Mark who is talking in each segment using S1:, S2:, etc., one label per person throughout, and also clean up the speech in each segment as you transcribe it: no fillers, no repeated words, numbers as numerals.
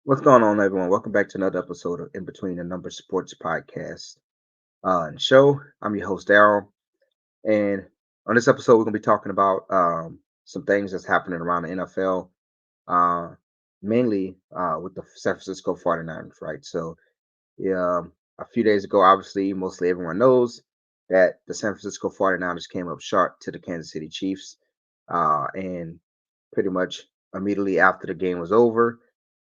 S1: What's going on, everyone? Welcome back to another episode of In Between the Numbers Sports Podcast and show. I'm your host, Daryl. And on this episode, we're going to be talking about some things that's happening around the NFL, uh, mainly with the San Francisco 49ers, right? So, yeah, a few days ago, obviously, mostly everyone knows that the San Francisco 49ers came up short to the Kansas City Chiefs. And pretty much immediately after the game was over,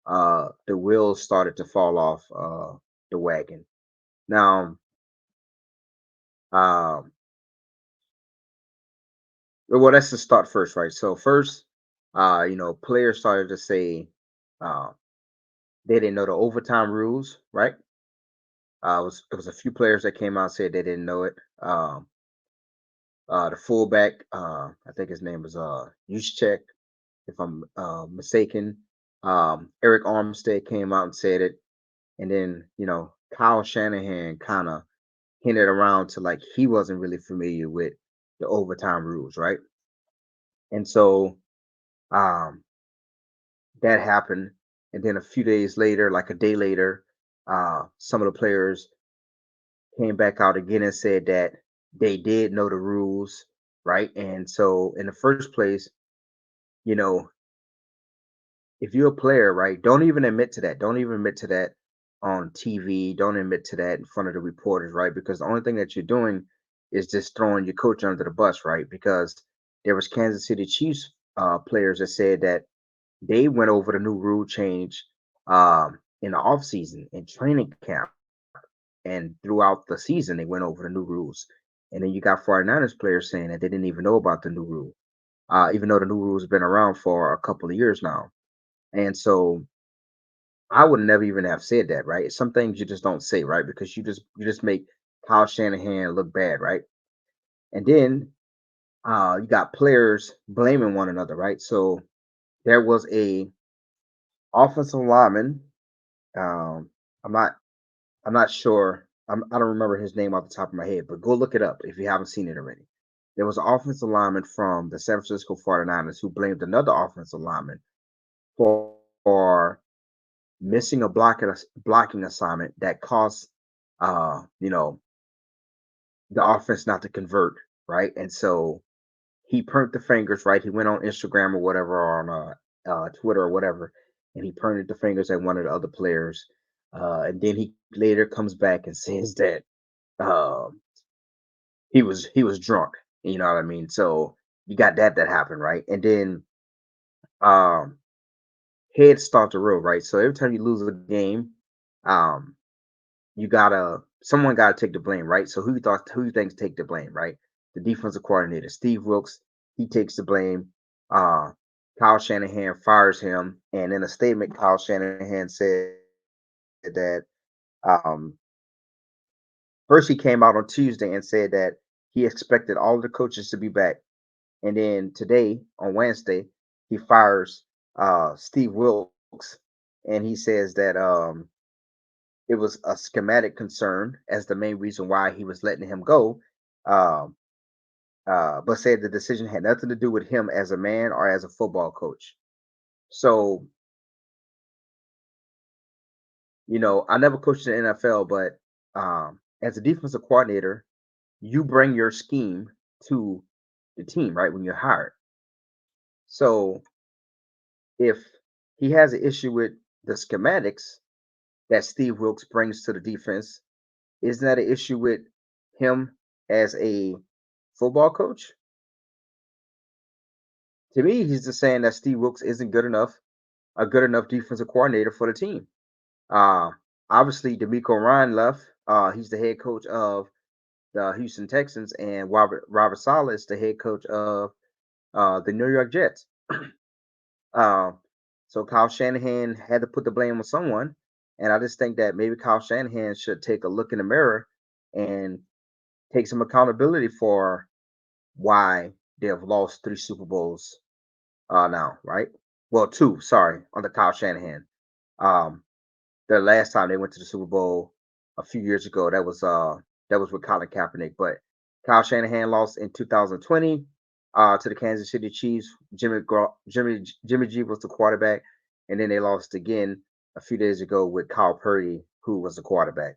S1: the wheels started to fall off the wagon. Now, um, well, let's just start first, right? So first, players started to say uh, they didn't know the overtime rules, right? It was a few players that came out and said they didn't know it. The fullback, I think his name was Juszczyk, if I'm mistaken. Eric Armstead came out and said it, and then Kyle Shanahan kind of hinted around to like he wasn't really familiar with the overtime rules, right? And so um, that happened, and then a few days later, like a day later, some of the players came back out again and said that they did know the rules, right? And so in the first place, you know, if you're a player, right, don't even admit to that. Don't even admit to that on TV. Don't admit to that in front of the reporters, right? Because the only thing that you're doing is just throwing your coach under the bus, right? Because there was Kansas City Chiefs players that said that they went over the new rule change in the offseason in training camp and throughout the season they went over the new rules. And then you got 49ers players saying that they didn't even know about the new rule, even though the new rules have been around for a couple of years now. And so I would never even have said that, right? Some things you just don't say, right? Because you just make Kyle Shanahan look bad, right? And then you got players blaming one another, right? So there was a offensive lineman. Um, I'm not I'm not sure. I don't remember his name off the top of my head, but go look it up if you haven't seen it already. There was an offensive lineman from the San Francisco 49ers who blamed another offensive lineman for missing a blocking assignment that caused you know the offense not to convert, right? And so he burnt the fingers, right? He went on Instagram or whatever, or on Twitter or whatever, and he pointed the fingers at one of the other players. And then he later comes back and says that um, he was drunk. You know what I mean? So you got that happened, right? And then um, heads start to roll, right? So every time you lose a game, um, you gotta someone gotta take the blame, right? So who you thinks take the blame, right? The defensive coordinator, Steve Wilkes, he takes the blame. Uh Kyle Shanahan fires him, and in a statement, Kyle Shanahan said that um first he came out on Tuesday and said that he expected all of the coaches to be back. And then today, on Wednesday, he fires Steve Wilkes, and he says that it was a schematic concern as the main reason why he was letting him go, um, but said the decision had nothing to do with him as a man or as a football coach. So, I never coached in the NFL, but as a defensive coordinator, you bring your scheme to the team, right? When you're hired. So, if he has an issue with the schematics that Steve Wilkes brings to the defense, isn't that an issue with him as a football coach? To me, he's just saying that Steve Wilkes isn't a good enough defensive coordinator for the team. Uh, Obviously, D'Amico Ryan left. He's the head coach of the Houston Texans, and Robert Saleh is the head coach of the New York Jets. Uh, so Kyle Shanahan had to put the blame on someone, and I just think that maybe Kyle Shanahan should take a look in the mirror and take some accountability for why they have lost three Super Bowls now, right? Well, two, sorry, under Kyle Shanahan. Um, the last time they went to the Super Bowl a few years ago, that was with Colin Kaepernick. But Kyle Shanahan lost in 2020 to the Kansas City Chiefs. Jimmy G was the quarterback, and then they lost again a few days ago with Kyle Purdy, who was the quarterback.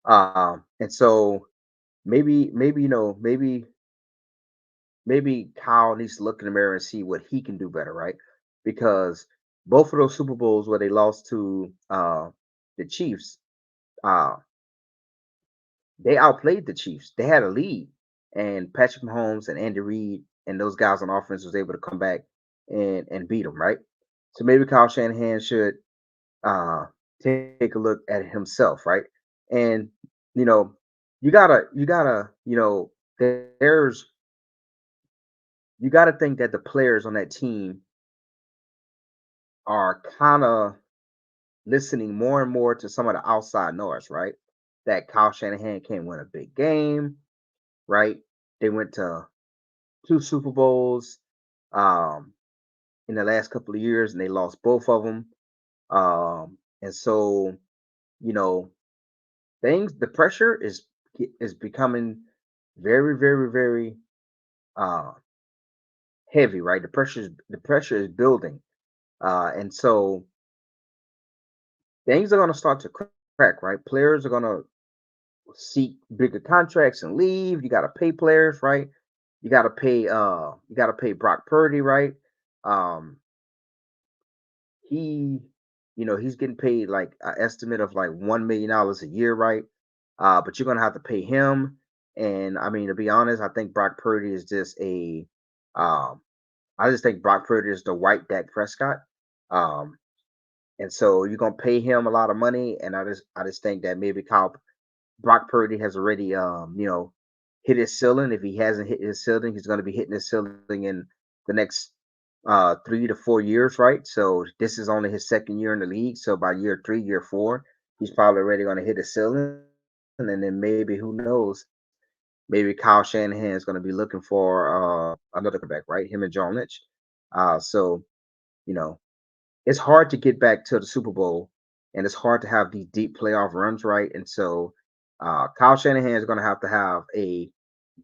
S1: And so maybe maybe Kyle needs to look in the mirror and see what he can do better, right? Because both of those Super Bowls where they lost to the Chiefs, uh, they outplayed the Chiefs. They had a lead, and Patrick Mahomes and Andy Reid and those guys on offense was able to come back and beat them, right? So maybe Kyle Shanahan should uh, take a look at himself, right? And you know, you gotta, there's you gotta think that the players on that team are kind of listening more and more to some of the outside noise, right? That Kyle Shanahan can't win a big game, right? They went to two Super Bowls um, in the last couple of years, and they lost both of them. And so, you know, the pressure is becoming very, very, very uh, heavy, right? The pressure is building, and so things are going to start to crack, right? Players are going to seek bigger contracts and leave. You got to pay players, right? You got to pay Brock Purdy, right? Um, he, he's getting paid like an estimate of like $1 million a year, right? But you're gonna have to pay him. And I mean, to be honest, I think Brock Purdy is just um, I just think Brock Purdy is the white Dak Prescott. Um, and so you're gonna pay him a lot of money, and I just think that maybe Brock Purdy has already hit his ceiling. If he hasn't hit his ceiling, he's gonna be hitting his ceiling in the next 3 to 4 years, right? So this is only his second year in the league. So by year three, year four, he's probably already gonna hit his ceiling. And then maybe who knows, maybe Kyle Shanahan is gonna be looking for another quarterback, right? Him and John Lynch. So you know, it's hard to get back to the Super Bowl, and it's hard to have these deep playoff runs, right? And so, Kyle Shanahan is going to have a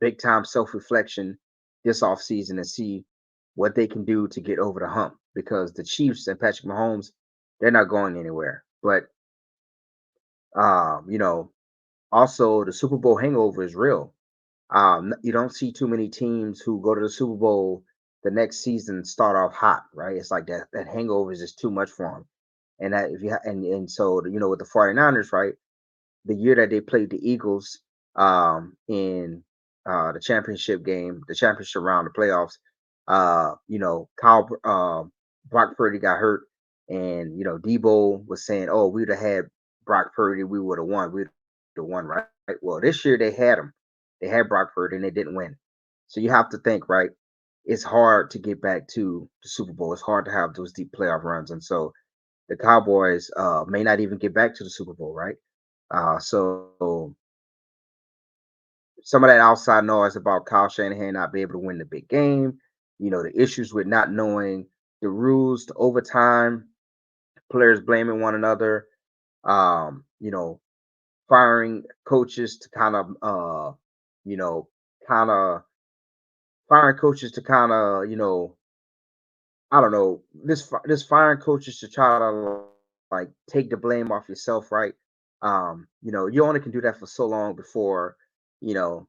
S1: big time self reflection this offseason and see what they can do to get over the hump because the Chiefs and Patrick Mahomes, they're not going anywhere. But, um, you know, also the Super Bowl hangover is real. You don't see too many teams who go to the Super Bowl the next season start off hot, right? It's like that hangover is just too much for them. And that if you and so with the 49ers, right? The year that they played the Eagles in the championship game, the championship round, the playoffs, Brock Purdy got hurt, and Debo was saying, "Oh, we'd have had Brock Purdy, we would have won. We'd have won, right?" Well, this year they had him. They had Brock Purdy, and they didn't win. So you have to think, right? It's hard to get back to the Super Bowl. It's hard to have those deep playoff runs, and so the Cowboys may not even get back to the Super Bowl, right? So some of that outside noise about Kyle Shanahan not be able to win the big game, the issues with not knowing the rules to overtime, players blaming one another, um, you know, firing coaches to you know, kind of firing coaches to I don't know, this firing coaches to try to like take the blame off yourself, right? You only can do that for so long before, you know,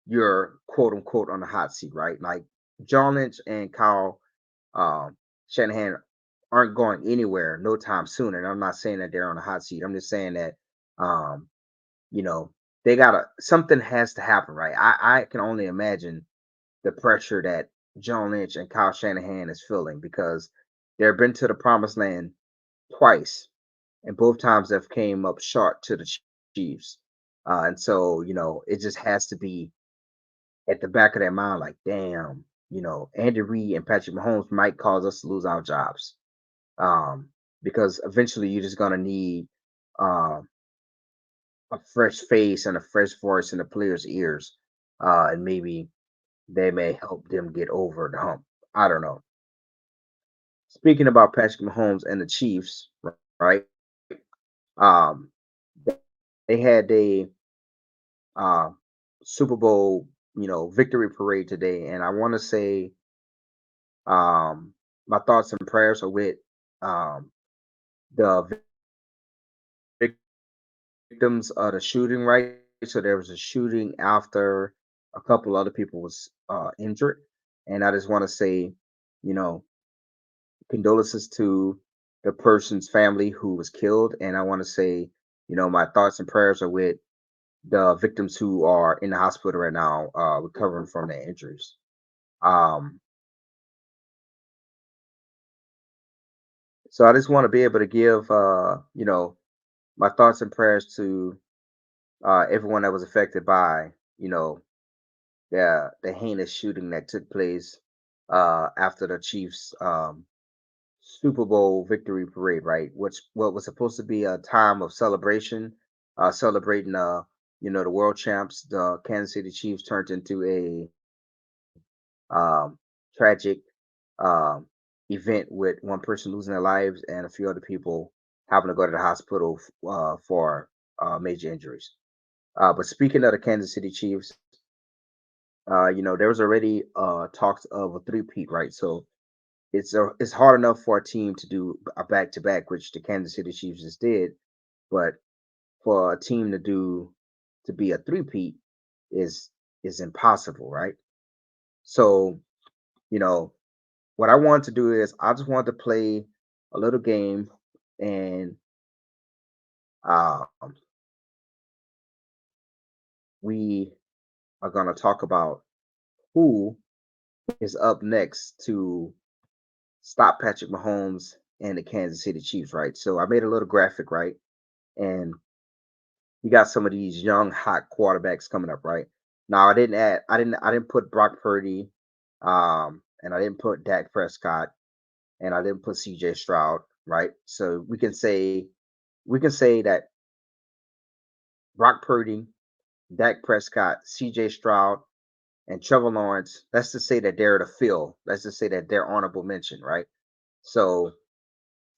S1: you're quote unquote on the hot seat, right? Like John Lynch and Kyle um, Shanahan aren't going anywhere no time soon. And I'm not saying that they're on the hot seat. I'm just saying that um, you know, they gotta something has to happen, right? I can only imagine the pressure that John Lynch and Kyle Shanahan is feeling because they've been to the promised land twice, and both times they've came up short to the Chiefs. And so, it just has to be at the back of their mind, like, damn, Andy Reid and Patrick Mahomes might cause us to lose our jobs. Um, because eventually you're just gonna need uh, a fresh face and a fresh voice in the players' ears. And maybe they may help them get over the hump. I don't know. Speaking about Patrick Mahomes and the Chiefs, right? Um, they had a uh, Super Bowl, victory parade today, and I want to say, my thoughts and prayers are with um, the victims of the shooting, right? So there was a shooting after a couple other people was injured, and I just want to say, you know, condolences to the person's family who was killed, and I want to say, my thoughts and prayers are with the victims who are in the hospital right now, recovering from their injuries. Um, so I just want to be able to give, my thoughts and prayers to everyone that was affected by, you know, the heinous shooting that took place after the Chiefs Super Bowl victory parade, right? Which what was supposed to be a time of celebration, celebrating the world champs, the Kansas City Chiefs turned into a tragic um event with one person losing their lives and a few other people having to go to the hospital for major injuries. But speaking of the Kansas City Chiefs, there was already talks of a three-peat, right? So it's hard enough for a team to do a back to back, which the Kansas City Chiefs just did, but for a team to be a three-peat is is impossible, right? So, you know, what I want to do is I just want to play a little game, and um, we are gonna talk about who is up next to stop Patrick Mahomes and the Kansas City Chiefs, right? So I made a little graphic, right? And you got some of these young hot quarterbacks coming up, right? Now I didn't put Brock Purdy, and I didn't put Dak Prescott, and I didn't put CJ Stroud, right? So we can say that Brock Purdy, Dak Prescott, CJ Stroud, and Trevor Lawrence, let's just say that they're the fill. Let's just say that they're honorable mention, right? So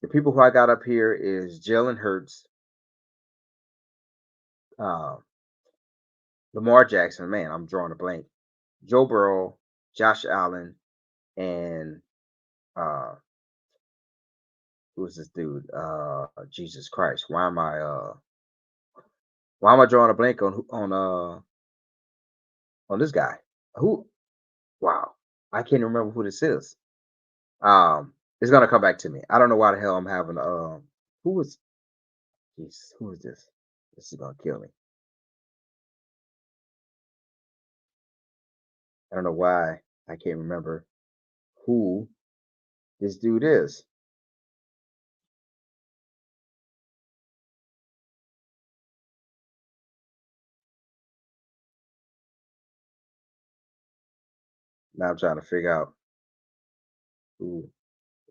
S1: the people who I got up here is Jalen Hurts, uh, Lamar Jackson, man, I'm drawing a blank. Joe Burrow, Josh Allen, and uh who's this dude? Jesus Christ. Why am I drawing a blank on this guy? Who wow. I can't remember who this is. It's gonna come back to me. I don't know why the hell I'm having who is Jesus, who is this? This is gonna kill me. I don't know why I can't remember who this dude is. Now I'm trying to figure out who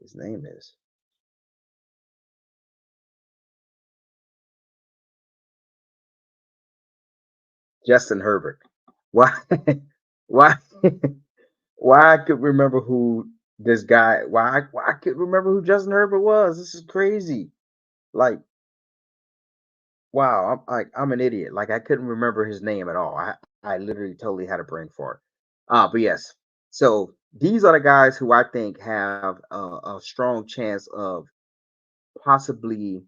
S1: his name is. Justin Herbert. Why? why? Why I could remember who this guy? Why I could remember who Justin Herbert was? This is crazy. Like, wow, I'm an idiot. Like, I couldn't remember his name at all. I literally totally had a brain fart. But yes. So these are the guys who I think have a strong chance of possibly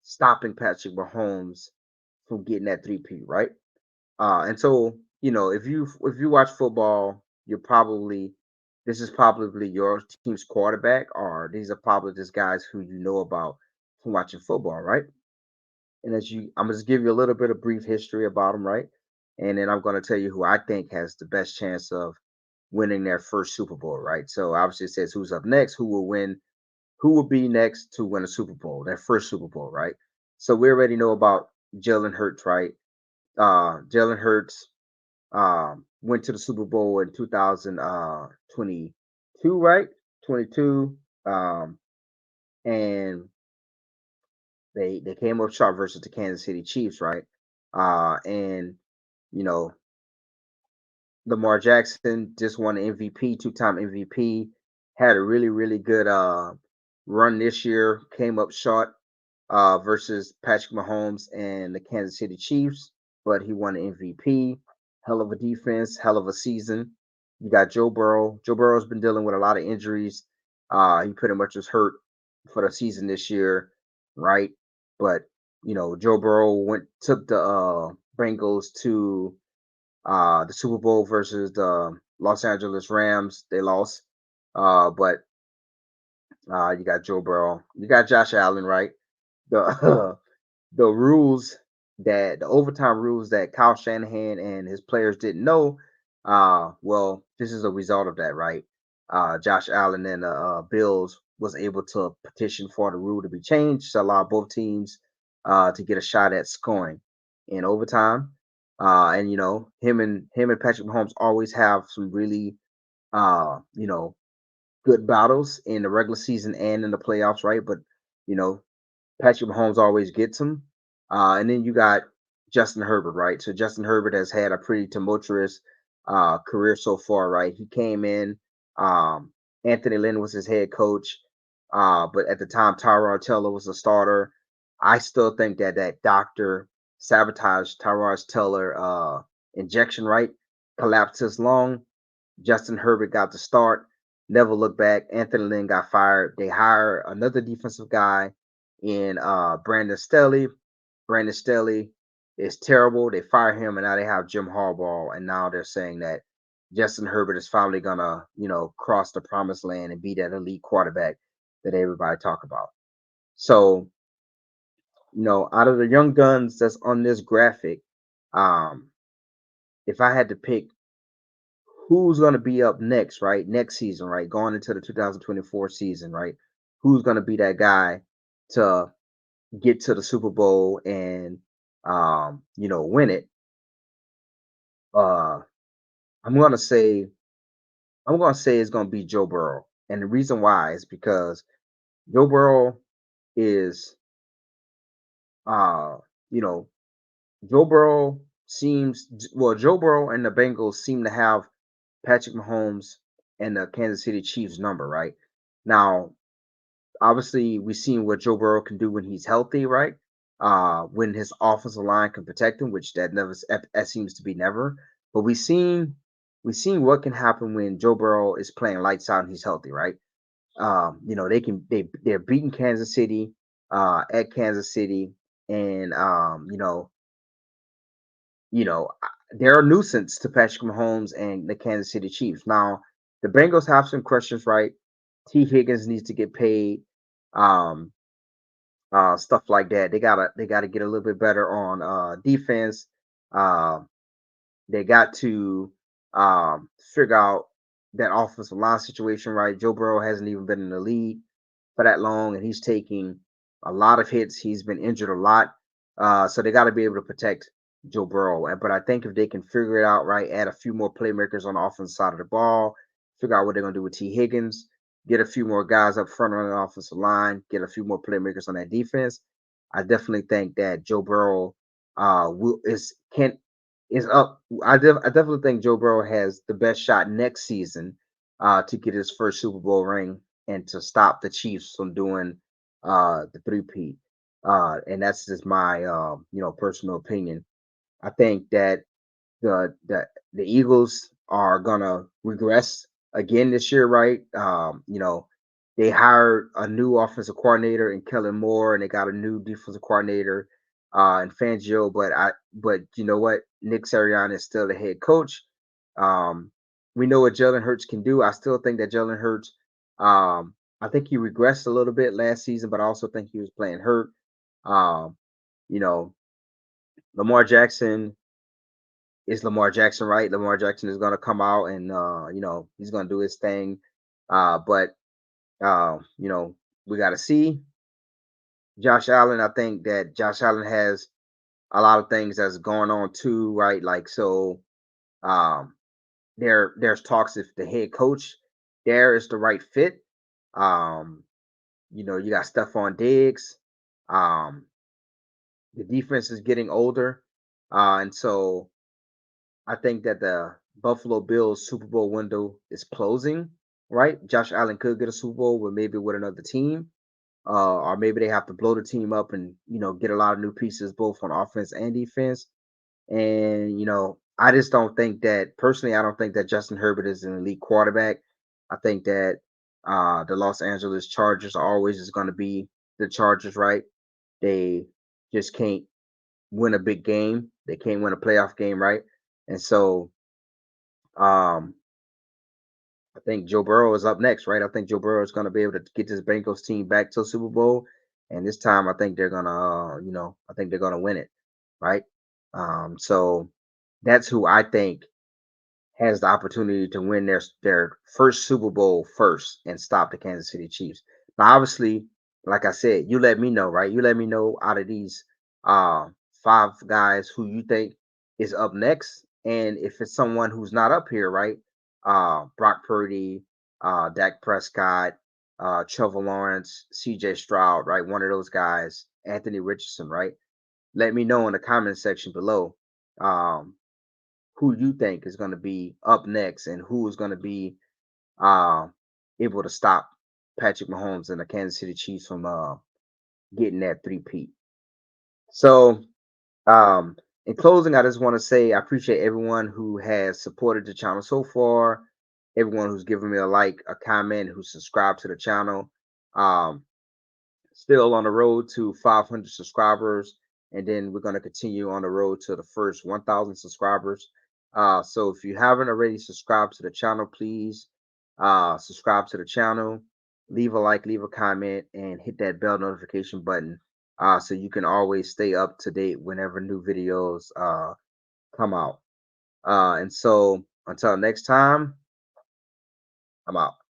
S1: stopping Patrick Mahomes from getting that three-peat, right? And so, if you watch football, you're probably this is probably your team's quarterback, or these are probably just guys who you know about from watching football, right? And I'm gonna just give you a little bit of brief history about them, right? And then I'm gonna tell you who I think has the best chance of winning their first Super Bowl, right? So obviously it says who's up next, who will be next to win a Super Bowl, their first Super Bowl, right? So we already know about Jalen Hurts, right? Jalen Hurts went to the Super Bowl in 2022, right? 22. And they came up short versus the Kansas City Chiefs, right? And you know, Lamar Jackson just won the MVP, two-time MVP, had a really, really good run this year, came up short versus Patrick Mahomes and the Kansas City Chiefs, but he won the MVP. Hell of a defense, hell of a season. You got Joe Burrow. Joe Burrow's been dealing with a lot of injuries. He pretty much was hurt for the season this year. right? But Joe Burrow took the Bengals to the Super Bowl versus the Los Angeles Rams. They lost. But you got Joe Burrow. You got Josh Allen, right? The the overtime rules that Kyle Shanahan and his players didn't know. Well, this is a result of that, right? Josh Allen and the Bills was able to petition for the rule to be changed to allow both teams to get a shot at scoring in overtime. And him and Patrick Mahomes always have some really uh, you know good battles in the regular season and in the playoffs, right? But you know Patrick Mahomes always gets them. And then you got Justin Herbert, right? So Justin Herbert has had a pretty tumultuous career so far, right? He came in, um, Anthony Lynn was his head coach, but at the time, Tyrod Taylor was the starter. I still think that doctor sabotaged Tyrod Taylor injection, right? Collapsed his lung. Justin Herbert got the start, never looked back. Anthony Lynn got fired. They hire another defensive guy in Brandon Staley. Brandon Staley is terrible. They fire him, and now they have Jim Harbaugh, and now they're saying that Justin Herbert is finally gonna, cross the promised land and be that elite quarterback that everybody talk about. So, out of the young guns that's on this graphic, um, if I had to pick who's going to be up next, right? Next season, right? Going into the 2024 season, right? Who's going to be that guy to get to the Super Bowl and win it? Uh I'm going to say it's going to be Joe Burrow. And the reason why is because Joe Burrow is uh you know, Joe Burrow Joe Burrow and the Bengals seem to have Patrick Mahomes and the Kansas City Chiefs number, right? Now, obviously we've seen what Joe Burrow can do when he's healthy, right? When his offensive line can protect him, which that seems to be never. But we've seen what can happen when Joe Burrow is playing lights out and he's healthy, right? They're beating Kansas City at Kansas City, and they're a nuisance to Patrick Mahomes and the Kansas City Chiefs. Now, the Bengals have some questions, right? T. Higgins needs to get paid. Um, Stuff like that. They gotta get a little bit better on defense. Uh, they got to figure out that offensive line situation, right? Joe Burrow hasn't even been in the lead for that long, and he's taking a lot of hits. He's been injured a lot, so they got to be able to protect Joe Burrow. But I think if they can figure it out, right, add a few more playmakers on the offensive side of the ball, figure out what they're going to do with T. Higgins, get a few more guys up front on the offensive line, get a few more playmakers on that defense. I definitely think that Joe Burrow will is up. I definitely think Joe Burrow has the best shot next season to get his first Super Bowl ring and to stop the Chiefs from doing the three-peat. And that's just my personal opinion. I think that the Eagles are gonna regress again this year, right? They hired a new offensive coordinator in Kellen Moore, and they got a new defensive coordinator in Fangio. But you know what? Nick Sirianni is still the head coach. We know what Jalen Hurts can do. I still think that Jalen Hurts. I think he regressed a little bit last season, but I also think he was playing hurt. Um, you know, Lamar Jackson is Lamar Jackson, right? Lamar Jackson is going to come out and he's going to do his thing. But we got to see Josh Allen. I think that Josh Allen has a lot of things that's going on too, right? Like so, um, there's talks if the head coach there is the right fit. Um, you got Stephon Diggs. Um, the defense is getting older, and so I think that the Buffalo Bills Super Bowl window is closing, right? Josh Allen could get a Super Bowl with maybe with another team, or maybe they have to blow the team up and get a lot of new pieces both on offense and defense. And I just don't think that personally. I don't think that Justin Herbert is an elite quarterback. I think that the Los Angeles Chargers are always is going to be the Chargers, right? They just can't win a big game. They can't win a playoff game, right? And so um, I think Joe Burrow is up next, right? I think Joe Burrow is going to be able to get this Bengals team back to the Super Bowl, and this time I think they're gonna, I think they're gonna win it, right? So that's who I think has the opportunity to win their first Super Bowl first and stop the Kansas City Chiefs. Now, obviously, like I said, you let me know, right? You let me know out of these uh, five guys who you think is up next, and if it's someone who's not up here, right? Brock Purdy, Dak Prescott, Trevor Lawrence, C.J. Stroud, right? One of those guys, Anthony Richardson, right? Let me know in the comment section below. Um, who you think is going to be up next and who is going to be uh, able to stop Patrick Mahomes and the Kansas City Chiefs from getting that three-peat. So, um, in closing, I just want to say I appreciate everyone who has supported the channel so far, everyone who's given me a like, a comment, who subscribed to the channel. Um, Still on the road to 500 subscribers, and then we're going to continue on the road to the first 1,000 subscribers. So if you haven't already subscribed to the channel, please subscribe to the channel, leave a like, leave a comment, and hit that bell notification button so you can always stay up to date whenever new videos come out. And so until next time, I'm out.